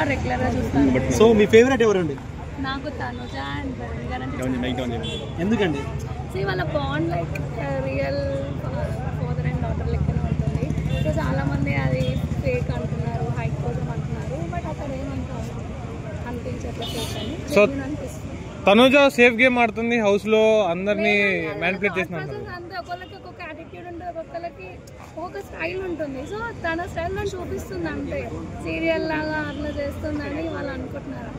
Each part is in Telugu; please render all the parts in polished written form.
రెగ్యులర్ గా చూస్తాను. సో మీ ఫేవరెట్ ఎవరండి? నాకు తనుజ అండ్ ఎందుకండి? వాళ్ళ bond like real father and daughter లెక్కనే ఉంటుంది. సో చాలా మంది అది ఫేక్ అంటున్నారు, హైక్ కోసం అంటున్నారు, బట్ అక్కడ ఏమంటారు అనిపించట్లే ఫేక్ అని. సో తనుజ సేఫ్ గేమ్ ఆడుతుంది హౌస్ లో, అందరినీ మ్యానిపులేట్ చేస్తున్నారు. అంతే ఒకళ్ళకి ఒక్కొక్క యాటిట్యూడ్ ఉంటుంది, ఒక్కొక్కరికి ఒక్కొక్క స్టైల్ ఉంటుంది. సో తన స్టైల్ లో చూపిస్తుంది అంతే, సీరియల్ లాగా అట్లా చేస్తుందని వాళ్ళు అనుకుంటున్నారు.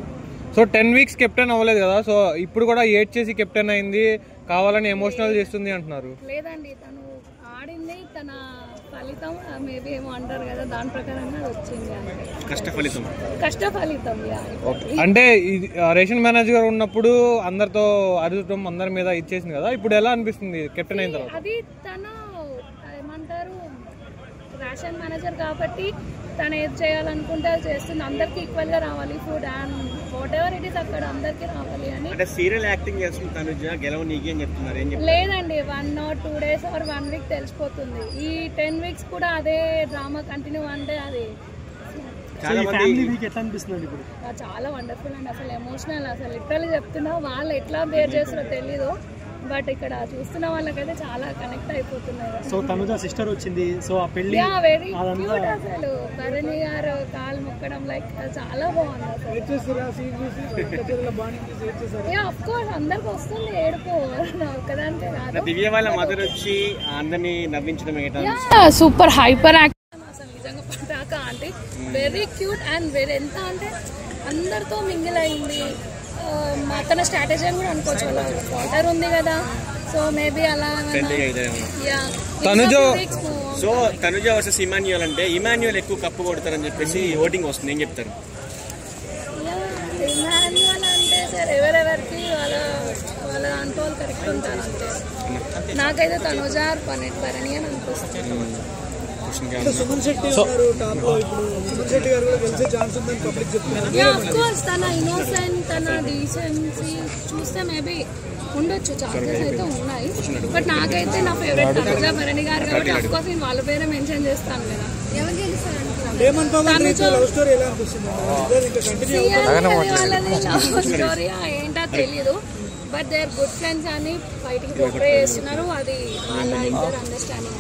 సో 10 weeks కెప్టెన్ అవ్వలేదు కదా, సో ఇప్పుడు కూడా ఏడ్ చేసి కెప్టెన్ అయింది, కావాలని ఎమోషనల్ చేస్తుంది అంటున్నారు. లేదండి, తను ఆడింది తన ఫలితం మేబీ ఏమో అంటారు కదా, దాని ప్రకారంగా వచ్చింది అంటే కష్ట ఫలితం. అంటే రేషన్ మేనేజర్ ఉన్నప్పుడు అందరితో అరుచడం, అందరి మీద ఇచ్చేసింది కదా, ఇప్పుడు ఎలా అనిపిస్తుంది కెప్టెన్ అయిన తర్వాత? అది తను ఏమంటారు రేషన్ మేనేజర్ కాబట్టి తను ఏది చేయాలనుకుంటే అది చేస్తుంది. అందరికి ఈక్వల్ గా రావాలి food and what ever it is అక్కడ అందరికి రావాలి అని. అంటే సీరియల్ యాక్టింగ్ చేస్తుంది తనుజ, గెలవ నీకే అని చెప్తున్నారు. లేదండి, 1 or 2 days or 1 week తెలిసిపోతుంది. ఈ 10 weeks కూడా అదే డ్రామా కంటిన్యూ అంటే అది చాలా వండర్ఫుల్ అండి. అసలు ఎమోషనల్, అసలు లిటరల్లీ చెప్తున్నా, వాళ్ళు ఎట్లా బేర్ చేస్తారో తెలీదు, బట్ ఇక్కడ చూస్తున్న వాళ్ళకైతే చాలా కనెక్ట్ అయిపోతున్నారు. సో తనుజ సిస్టర్ వచ్చింది, సో ఆ పెళ్లి వెరీ క్యూట్. అసలు భరణి గారు కాలు మొక్కడం లైక్ చాలా బాగుంది అసలు. ఆఫ్ కోర్స్ అందరికి వస్తుంది ఏడుపు, ఒక్కదానికే కాదు. దివ్య వాళ్ళ మదర్ వచ్చి అందరినీ నవ్వించడం సూపర్ హైపర్ యాక్టివ్ అసలు నిజంగా. పటాక అంటే వెరీ క్యూట్ అండ్ వెరీ ఎంత అంటే అందరితో మింగిల్ అయింది. తన స్ట్రాటజీ అని కూడా అనుకోవచ్చు, వాళ్ళ డాటర్ ఉంది కదా, సో మేబీ అలా. సో తనుజ వర్సెస్ ఇమాన్యుయల్ అంటే ఇమాన్యుయల్ ఎక్కువ కప్పు కొడతారని చెప్పేసి ఓటింగ్ వస్తుంది, ఏం చెప్తారు? ఇమాన్యుయల్ అంటే సార్ ఎవరెవరికి వాళ్ళ అంటూ వాళ్ళు కరెక్ట్ ఉంటారు అంతే. నాకైతే తనుజ భరణి అని అనిపిస్తుంది. తన ఇన్నోసెంట్, తన డీసెన్సీ చూస్తే మేబీ ఉండొచ్చు, ఛాన్సెస్ అయితే ఉన్నాయి. బట్ నాకైతే నా ఫేవరెట్ తనుజ భరణి గారు కాబట్టి అఫ్ కోర్స్ నేను వాళ్ళ పేరే మెన్షన్ చేస్తాను కదా. స్టోరీ ఏంటో తెలీదు, but they are good friends అని బయటికి పోర్ట్రే చేస్తున్నారు. అది వాళ్ళ ఇద్దరు అండర్స్టాండింగ్.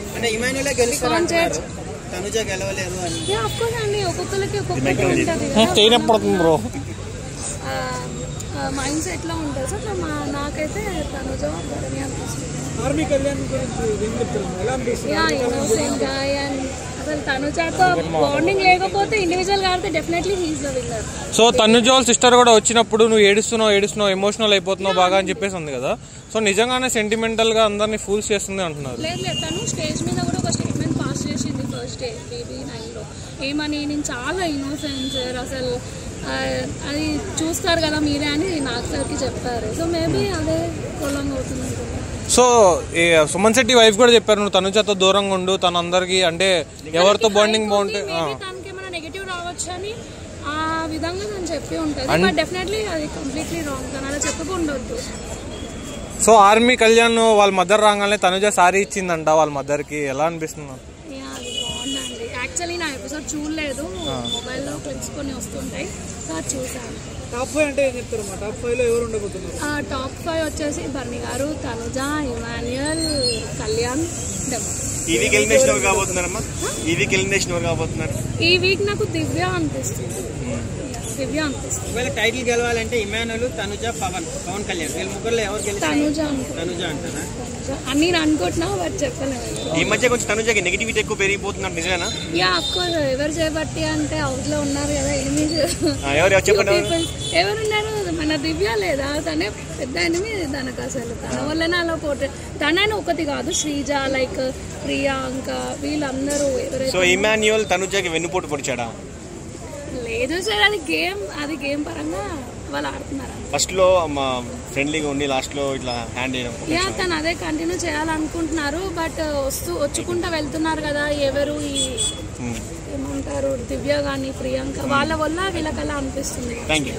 ఒక్కొక్కరికి ఒక్కొక్కటి ఉంటుంది, మైండ్ సెట్ లో ఉంటుంది. సో అట్లా నాకైతే తనుజ భరణి అనిపిస్తుంది. అసలు తనుజతో బాండింగ్ లేకపోతే ఇండివిజువల్ గా ఆడితే definitely he is the winner. So Tanuja sister కూడా వచ్చినప్పుడు నువ్వు ఏడుస్తున్నావు ఎమోషనల్ అయిపోతున్నావు బాగా అని చెప్పేసి ఉంది కదా, సో నిజంగానే సెంటిమెంటల్ గా అందరినీ ఫూల్స్ చేస్తుంది అంటున్నారు. లేదు తను స్టేజ్ మీద కూడా ఒక స్టేట్మెంట్ పాస్ చేసింది ఫస్ట్ డే బేబీ 9లో. ఏమని, నేను చాలా ఇన్నోసెంట్ సార్, అసలు అది చూస్తారు కదా మీరే అని నాకు సార్కి చెప్పారు. సో మేబీ అదే ప్రొలాంగ్ అవుతుంది. సో సుమన్ శెట్టి వైఫ్ కూడా చెప్పారు నువ్వు తనుజతో దూరంగా ఉండు, తన అందరికి అంటే ఎవరితో బాండింగ్ బాగుంటే తనకి ఏమైనా నెగటివ్ రావచ్చు అని ఆ విధంగా తను చెప్పి ఉంటుంది. బట్ డెఫినెట్లీ అది కంప్లీట్లీ రాంగ్, తను అలా చెప్పకుండొద్దు. సో ఆర్మీ కళ్యాణ్ వాళ్ళ మదర్ రాగానే తనుజ సారీ ఇచ్చిందంట వాళ్ళ మదర్ కి, ఎలా అనిపిస్తుంది? అది బాగుందండి. యాక్చువల్లీ నా ఎపిసోడ్ చూడలేదు, మొబైల్లో క్లిప్స్ కొన్ని వస్తుంటాయి, సో అది చూసాను. టాప్ 5 అంటే ఏం చెప్తారు? మా టాప్ 5 లో ఎవరు ఉండబోతున్నారు? టాప్ 5 వచ్చేసి భరణి గారు, తనుజ, ఇమాన్యుయల్, కళ్యాణ్, ఈ వీక్ ఎలిమినేషన్ ఎవరు కాబోతున్నారమ్మా? ఈ వీక్ నాకు దివ్య అనిపిస్తుంది. టైటిల్ గెలవాలంటే ఇమాన్యుయల్, తనుజ, పవన్ కళ్యాణ్, వీళ్ళ ముగ్గురులో ఎవరు గెలుస్తారు? తనుజ అంటారా? అని నేను అనుకుంటున్నా, బట్ చెప్పలేము. ఈ మధ్య కొంచెం తనుజకి నెగిటివిటీ ఎక్కువ పెరిగిపోతున్నారు, నిజమేనా? Of course. ఎవరు చేయబట్టి అంటే హౌస్ లో ఉన్నారు కదా ఎనిమిది, ఎవరున్నారు? మన దివ్య లేదా, తనే పెద్ద ఎనిమి తనకు. అసలు తన వల్లనే అలా తనని ఒకటి కాదు, శ్రీజ, లైక్ ప్రియాంక, వీళ్ళందరూ ఎవరైతే. సో ఇమాన్యుయల్ తనుజకి వెన్నుపోటు పొడిచాడా? లేదు సార్, అది గేమ్ పరంగా వాళ్ళు ఆడుతున్నారు. ఫస్ట్ లో ఫ్రెండ్లీగా ఉండి లాస్ట్ లో ఇట్లా హ్యాండ్ చేయడం, తను అదే కంటిన్యూ చేయాలనుకుంటున్నారు. బట్ వచ్చుకుంటా వెళ్తున్నారు కదా, ఎవరు ఏమంటారు దివ్య గాని ప్రియాంక, వాళ్ళ వల్ల వీళ్ళకలా అనిపిస్తుంది. Thank you.